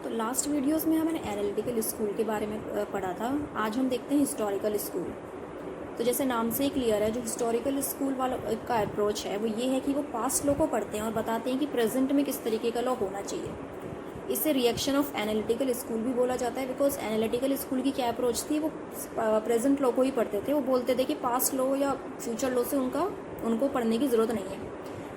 तो last videos में हमने एनालिटिकल स्कूल के बारे में पढ़ा था। आज हम देखते हैं हिस्टोरिकल स्कूल। तो जैसे नाम से ही क्लियर है, जो हिस्टोरिकल स्कूल वाला का अप्रोच है वो ये है कि वो पास्ट लॉ को पढ़ते हैं और बताते हैं कि प्रेजेंट में किस तरीके का लॉ होना चाहिए। इसे रिएक्शन ऑफ एनालिटिकल स्कूल भी बोला जाता है, बिकॉज एनालिटिकल स्कूल की क्या अप्रोच थी, वो प्रेजेंट लॉ को ही पढ़ते थे। वो बोलते थे कि पास्ट लॉ या फ्यूचर लॉ से उनको पढ़ने की ज़रूरत नहीं है।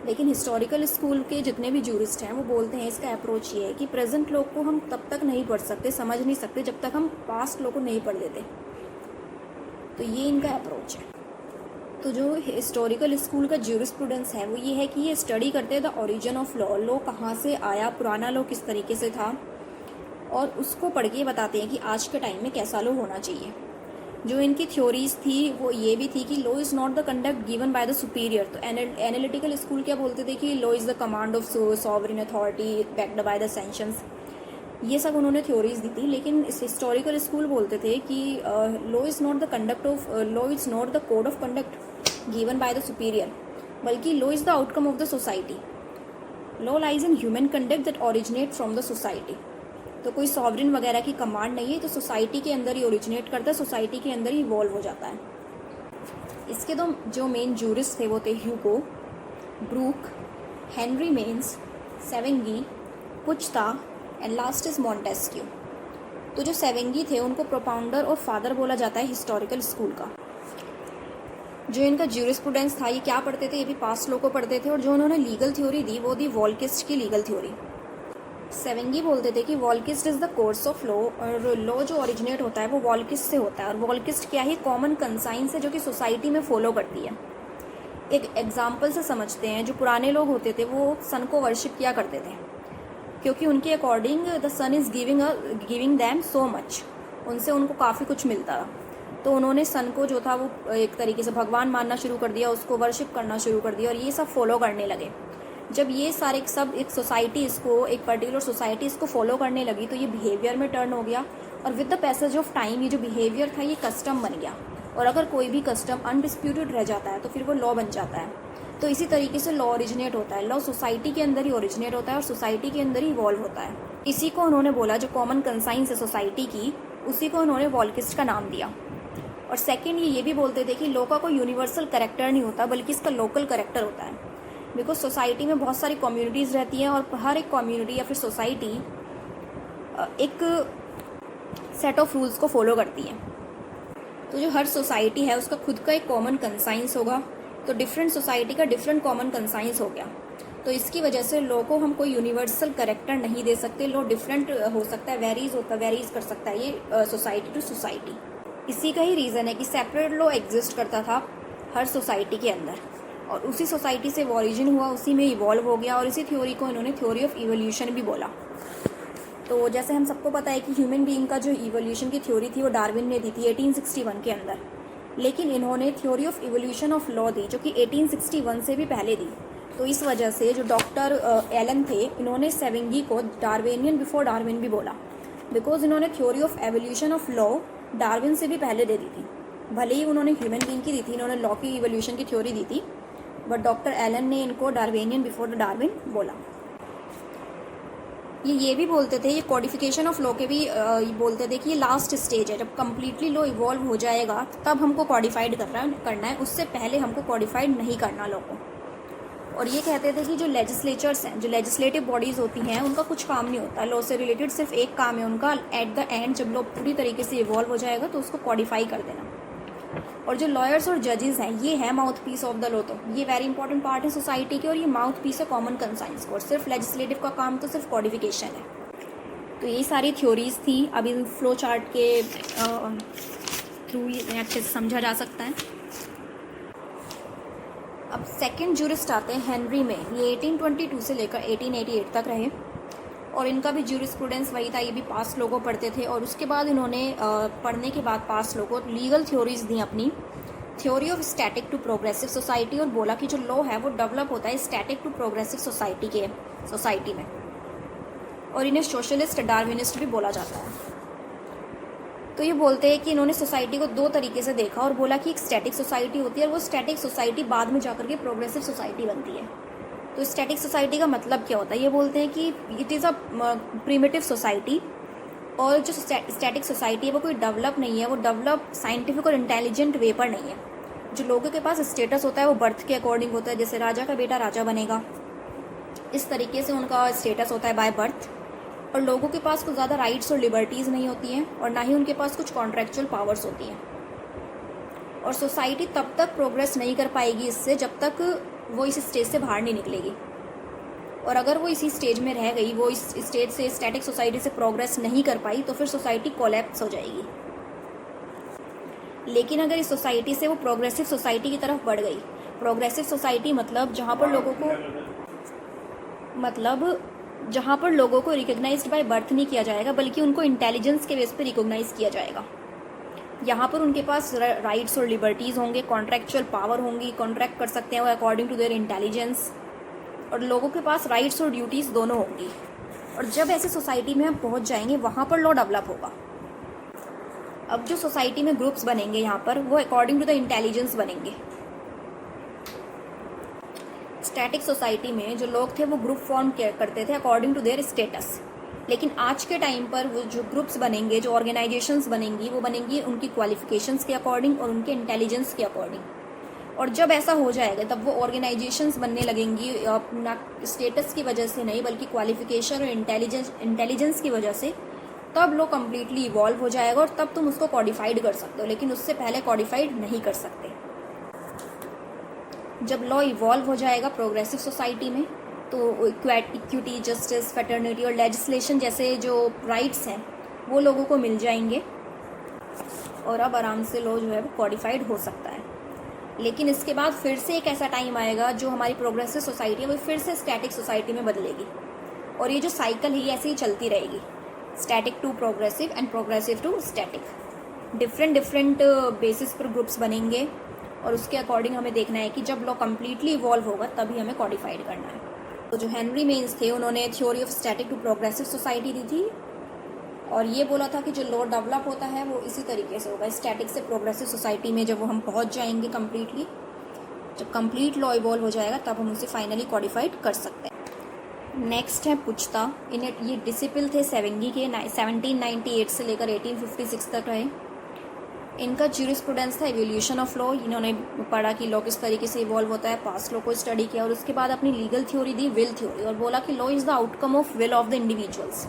लेकिन हिस्टोरिकल स्कूल के जितने भी जूरिस्ट हैं वो बोलते हैं, इसका अप्रोच ये है कि प्रेजेंट लॉ को हम तब तक नहीं पढ़ सकते, समझ नहीं सकते जब तक हम पास्ट लॉ को नहीं पढ़ लेते। तो ये इनका अप्रोच है। तो जो हिस्टोरिकल स्कूल का ज्यूरिस्प्रूडेंस है वो ये है कि ये स्टडी करते हैं the origin of law, law कहाँ से आया, पुराना लॉ किस तरीके से था, और उसको पढ़ के बताते हैं कि आज के टाइम में कैसा लॉ होना चाहिए। जो इनकी थ्योरीज थी वो ये भी थी कि law is not the conduct given by the superior. तो एनालिटिकल स्कूल क्या बोलते थे कि law is the command of sovereign authority backed by the sanctions. ये सब उन्होंने थ्योरीज दी थी। लेकिन इस हिस्टोरिकल स्कूल बोलते थे कि law is not the conduct of law is not the code of conduct given by the superior, बल्कि law is the outcome of the society. Law lies in human conduct that originate from the society. तो कोई sovereign वगैरह की command नहीं है, तो society के अंदर ही ओरिजिनेट करता है, सोसाइटी के अंदर ही इवॉल्व हो जाता है। इसके दो जो मेन जूरिस्ट थे वो थे ह्यूगो, ब्रूक, हेनरी मेन्स, सेवेंगी, Puchta and last is Montesquieu. तो जो सेवेंगी थे उनको प्रोपाउंडर और फादर बोला जाता है हिस्टोरिकल स्कूल का। जो इनका ज्यूरिस्प्रूडेंस था ये क्या पढ़ते थे, ये भी पास्ट लॉ को पढ़ते थे। और जो उन्होंने लीगल थ्योरी दी वो दी वॉल्किस्ट की लीगल थ्योरी। सेवेंगी बोलते थे कि Volksgeist is the course of law, और लॉ जो ओरिजिनेट होता है वो वॉल्किस्ट से होता है। और वॉल्किस्ट क्या है, कॉमन कंसाइंस है जो कि सोसाइटी में फॉलो करती है। एक एग्जाम्पल से समझते हैं, जो पुराने लोग होते थे वो सन को वर्शिप किया करते थे, क्योंकि उनके according the sun is giving them so much, उनसे उनको काफ़ी कुछ मिलता था। तो उन्होंने सन को जो था वो एक तरीके से भगवान मानना शुरू कर दिया, उसको वर्शिप करना शुरू कर दिया और ये सब फॉलो करने लगे। जब ये सारे सब एक सोसाइटी इसको एक पर्टिकुलर सोसाइटी इसको फॉलो करने लगी तो ये बिहेवियर में टर्न हो गया, और with the passage of time ये जो बिहेवियर था ये कस्टम बन गया। और अगर कोई भी कस्टम अनडिस्प्यूटेड रह जाता है तो फिर वो लॉ बन जाता है। तो इसी तरीके से लॉ ओरिजिनेट होता है। लॉ सोसाइटी के अंदर ही ओरिजिनेट होता है और सोसाइटी के अंदर ही इवॉल्व होता है। इसी को उन्होंने बोला, जो कॉमन कंसाइंस है सोसाइटी की, उसी को उन्होंने वॉल्किस्ट का नाम दिया। और सेकेंड ये भी बोलते थे कि लॉ का कोई यूनिवर्सल करेक्टर नहीं होता, बल्कि इसका लोकल करेक्टर होता है। बिकॉज सोसाइटी में बहुत सारी कम्युनिटीज़ रहती हैं और हर एक कम्युनिटी या फिर सोसाइटी एक सेट ऑफ रूल्स को फॉलो करती है। तो जो हर सोसाइटी है उसका खुद का एक कॉमन कंसाइंस होगा, तो डिफरेंट सोसाइटी का डिफरेंट कॉमन कंसाइंस हो गया। तो इसकी वजह से लॉ को हम कोई यूनिवर्सल करेक्टर नहीं दे सकते। लॉ डिफरेंट हो सकता है, वेरीज कर सकता है ये सोसाइटी टू सोसाइटी। इसी का ही रीज़न है कि सेपरेट लॉ एग्जिस्ट करता था हर सोसाइटी के अंदर, और उसी सोसाइटी से ओरिजिन हुआ, उसी में इवॉल्व हो गया। और इसी थ्योरी को इन्होंने थ्योरी ऑफ इवोल्यूशन भी बोला। तो जैसे हम सबको पता है कि ह्यूमन बीइंग का जो इवोल्यूशन की थ्योरी थी वो डार्विन ने दी थी 1861 के अंदर। लेकिन इन्होंने theory of evolution of law दी जो कि 1861 से भी पहले दी। तो इस वजह से जो डॉक्टर एलन थे, इन्होंने सेवेंगी को डार्विनियन बिफोर डार्विन भी बोला, बिकॉज इन्होंने theory of evolution of law Darwin से भी पहले दे दी थी। भले ही उन्होंने ह्यूमन बीइंग की दी थी, इन्होंने लॉ की इवोल्यूशन की थ्योरी दी थी, बट डॉक्टर एलन ने इनको डार्विनियन बिफोर द डार्विन बोला। ये भी बोलते थे, ये कोडिफिकेशन ऑफ लॉ के भी बोलते थे कि ये लास्ट स्टेज है। जब कम्प्लीटली लॉ इवॉल्व हो जाएगा तब हमको कॉडिफाइड करना है, उससे पहले हमको कॉडिफाइड नहीं करना लॉ को। और ये कहते थे कि जो लेजिस्लेचर्स हैं, जो लेजिस्लेटिव बॉडीज़ होती हैं, उनका कुछ काम नहीं होता लॉ से रिलेटेड, सिर्फ एक काम है उनका, एट द एंड जब लॉ पूरी तरीके से इवॉल्व हो जाएगा तो उसको कॉडिफाई कर देना। और जो लॉयर्स और जजेस हैं ये है mouthpiece of the law. तो ये वेरी इंपॉर्टेंट पार्ट है सोसाइटी के, और ये माउथ पीस है कॉमन कंसाइंस को। और सिर्फ लेजिस्लेटिव का काम तो सिर्फ कॉडिफिकेशन है। तो ये सारी थ्योरीज थी। अब इन फ्लो चार्ट के थ्रू ये अच्छे से समझा जा सकता है। अब सेकेंड जूरिस्ट आते हैं हेनरी में। ये 1822 से लेकर 1888 तक रहे, और इनका भी ज्यूरिस्प्रूडेंस वही था, ये भी पास्ट लॉ को पढ़ते थे। और उसके बाद इन्होंने पढ़ने के बाद पास्ट लॉ को लीगल थ्योरीज दी अपनी, theory of static to progressive society, और बोला कि जो लॉ है वो डेवलप होता है स्टैटिक टू प्रोग्रेसिव सोसाइटी में। और इन्हें सोशलिस्ट डार्विनिस्ट भी बोला जाता है। तो ये बोलते हैं कि इन्होंने सोसाइटी को दो तरीके से देखा और बोला कि एक स्टैटिक सोसाइटी होती है और वो स्टैटिक सोसाइटी बाद में जाकर के प्रोग्रेसिव सोसाइटी बनती है। तो स्टैटिक सोसाइटी का मतलब क्या होता है? ये बोलते हैं कि it is a primitive society, और जो स्टैटिक सोसाइटी है वो कोई डेवलप नहीं है, वो डेवलप साइंटिफिक और इंटेलिजेंट वे पर नहीं है। जो लोगों के पास स्टेटस होता है वो बर्थ के अकॉर्डिंग होता है, जैसे राजा का बेटा राजा बनेगा, इस तरीके से उनका स्टेटस होता है बाय बर्थ। और लोगों के पास कुछ ज़्यादा राइट्स और लिबर्टीज़ नहीं होती हैं, और ना ही उनके पास कुछ कॉन्ट्रेक्चुअल पावर्स होती हैं। और सोसाइटी तब तक प्रोग्रेस नहीं कर पाएगी इससे जब तक वो इस स्टेज से बाहर नहीं निकलेगी। और अगर वो इसी स्टेज में रह गई, वो इस स्टेज से, स्टैटिक सोसाइटी से प्रोग्रेस नहीं कर पाई, तो फिर सोसाइटी कोलैप्स हो जाएगी। लेकिन अगर इस सोसाइटी से वो प्रोग्रेसिव सोसाइटी की तरफ बढ़ गई, प्रोग्रेसिव सोसाइटी मतलब जहाँ पर लोगों को रिकॉग्नाइज्ड बाय बर्थ नहीं किया जाएगा, बल्कि उनको इंटेलिजेंस के बेस पे रिकॉग्नाइज किया जाएगा। यहाँ पर उनके पास राइट्स और लिबर्टीज़ होंगे, कॉन्ट्रैक्चुअल पावर होंगी, कॉन्ट्रैक्ट कर सकते हैं वो अकॉर्डिंग टू देयर इंटेलिजेंस, और लोगों के पास राइट्स और ड्यूटीज़ दोनों होंगी। और जब ऐसी सोसाइटी में हम पहुँच जाएंगे, वहाँ पर लॉ डेवलप होगा। अब जो सोसाइटी में ग्रुप्स बनेंगे यहाँ पर, वो अकॉर्डिंग टू द इंटेलिजेंस बनेंगे। स्टैटिक सोसाइटी में जो लोग थे वो ग्रुप फॉर्म करते थे अकॉर्डिंग टू देयर स्टेटस। लेकिन आज के टाइम पर वो जो ग्रुप्स बनेंगे, जो ऑर्गेनाइजेशंस बनेंगी, वो बनेंगी उनकी क्वालिफिकेशंस के अकॉर्डिंग और उनके इंटेलिजेंस के अकॉर्डिंग। और जब ऐसा हो जाएगा तब वो ऑर्गेनाइजेशंस बनने लगेंगी अपना स्टेटस की वजह से नहीं, बल्कि क्वालिफिकेशन और इंटेलिजेंस की वजह से। तब लो कम्प्लीटली इवॉल्व हो जाएगा, और तब तुम उसको कॉडिफाइड कर सकते हो, लेकिन उससे पहले कॉडिफाइड नहीं कर सकते। जब लॉ इवॉल्व हो जाएगा प्रोग्रेसिव सोसाइटी में, तो इक्विटी, जस्टिस, फैटर्निटी और लेजिस्लेशन जैसे जो राइट्स हैं वो लोगों को मिल जाएंगे, और अब आराम से लॉ जो है वो कॉडिफाइड हो सकता है। लेकिन इसके बाद फिर से एक ऐसा टाइम आएगा जो हमारी प्रोग्रेसिव सोसाइटी है वो फिर से स्टैटिक सोसाइटी में बदलेगी, और ये जो साइकिल है ये ऐसे ही चलती रहेगी, static to progressive and progressive to static. Different basis पर ग्रुप्स बनेंगे, और उसके अकॉर्डिंग हमें देखना है कि जब लॉ कम्प्लीटली इवॉल्व होगा तभी हमें कॉडिफाइड करना है। तो जो हेनरी मेन्स थे, उन्होंने theory of static to progressive society दी थी, और ये बोला था कि जो लॉ डेवलप होता है वो इसी तरीके से होगा, स्टैटिक से प्रोग्रेसिव सोसाइटी में। जब वो हम पहुंच जाएंगे कम्प्लीटली, जब कंप्लीट लॉ इवॉल्व हो जाएगा, तब हम उसे फाइनली कॉडिफाइड कर सकते हैं। नेक्स्ट है पुचता। इन्हें ये डिसिपल थे सेवेंगी के, 1798 से लेकर 1856 तक रहे। इनका ज्यूरिस्प्रूडेंस था एवोल्यूशन ऑफ लॉ। इन्होंने पढ़ा कि लॉ किस तरीके से इवॉल्व होता है, पास्ट लॉ को स्टडी किया, और उसके बाद अपनी legal theory the, will theory, और बोला कि law is the outcome of will of the individuals.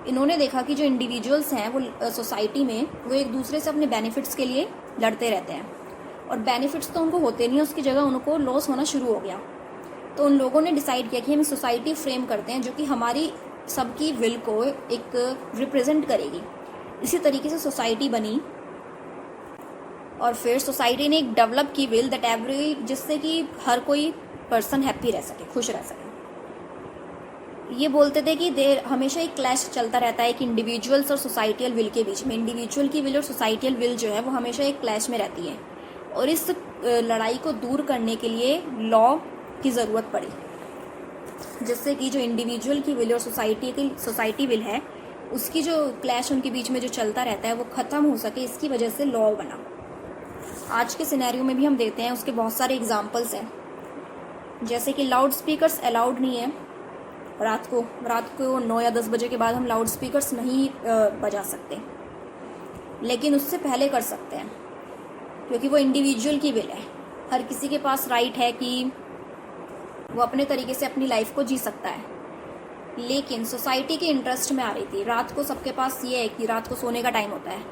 इन्होंने देखा कि जो इंडिविजुअल्स हैं वो सोसाइटी में वो एक दूसरे से अपने बेनिफिट्स के लिए लड़ते रहते हैं, और बेनिफिट्स तो उनको होते नहीं, उसकी जगह उनको लॉस होना शुरू हो गया। तो उन लोगों ने डिसाइड किया कि हम सोसाइटी फ्रेम करते हैं जो कि हमारी सबकी विल को एक रिप्रेजेंट करेगी। इसी तरीके से सोसाइटी बनी, और फिर सोसाइटी ने एक डेवलप की विल दैट एवरी, जिससे कि हर कोई पर्सन हैप्पी रह सके, खुश रह सके। ये बोलते थे कि देर हमेशा एक क्लैश चलता रहता है कि इंडिविजुअल्स और सोसाइटियल विल के बीच में। इंडिविजुअल की विल और सोसाइटियल विल जो है वो हमेशा एक क्लैश में रहती है, और इस लड़ाई को दूर करने के लिए लॉ की ज़रूरत पड़ी, जिससे कि जो इंडिविजुअल की विल और सोसाइटी विल है, उसकी जो क्लैश उनके बीच में जो चलता रहता है वो ख़त्म हो सके। इसकी वजह से लॉ बना। आज के सिनेरियो में भी हम देखते हैं, उसके बहुत सारे एग्जाम्पल्स हैं, जैसे कि लाउड स्पीकर्स अलाउड नहीं है। रात को 9 या 10 बजे के बाद हम लाउड स्पीकर्स नहीं बजा सकते, लेकिन उससे पहले कर सकते हैं, क्योंकि वो इंडिविजुअल की विल है। हर किसी के पास राइट है कि वो अपने तरीके से अपनी लाइफ को जी सकता है। लेकिन सोसाइटी के इंटरेस्ट में आ रही थी, रात को सबके पास ये है कि रात को सोने का टाइम होता है,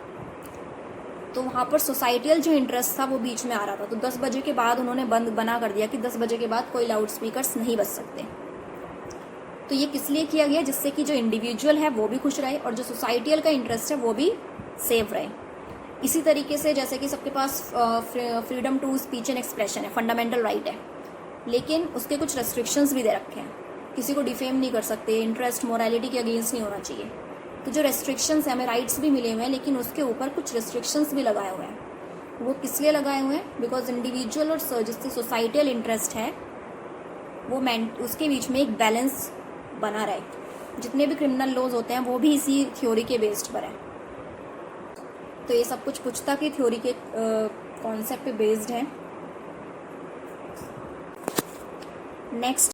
तो वहाँ पर सोसाइटियल जो इंटरेस्ट था वो बीच में आ रहा था। तो 10 बजे के बाद उन्होंने बना कर दिया कि 10 बजे के बाद कोई लाउड स्पीकर्स नहीं बज सकते। तो ये किस लिए किया गया? जिससे कि जो इंडिविजुअल है वो भी खुश रहे, और जो सोसाइटियल का इंटरेस्ट है वो भी सेव रहे। इसी तरीके से जैसे कि सबके पास freedom to speech and expression है, फंडामेंटल राइट है, लेकिन उसके कुछ रेस्ट्रिक्शंस भी दे रखे हैं। किसी को डिफेम नहीं कर सकते, इंटरेस्ट मोरालिटी के अगेंस्ट नहीं होना चाहिए। तो जो रेस्ट्रिक्शंस हैं, हमें राइट्स भी मिले हुए हैं, लेकिन उसके ऊपर कुछ रेस्ट्रिक्शंस भी लगाए हुए हैं। वो किस लिए लगाए हुए हैं? बिकॉज इंडिविजुअल और जिससे सोसाइटियल इंटरेस्ट है वो उसके बीच में एक बैलेंस बना रहे। जितने भी क्रिमिनल लॉज होते हैं वो भी इसी थ्योरी के बेस्ड पर है। तो ये सब कुछ पुचता की थ्योरी के कॉन्सेप्ट पे बेस्ड है। नेक्स्ट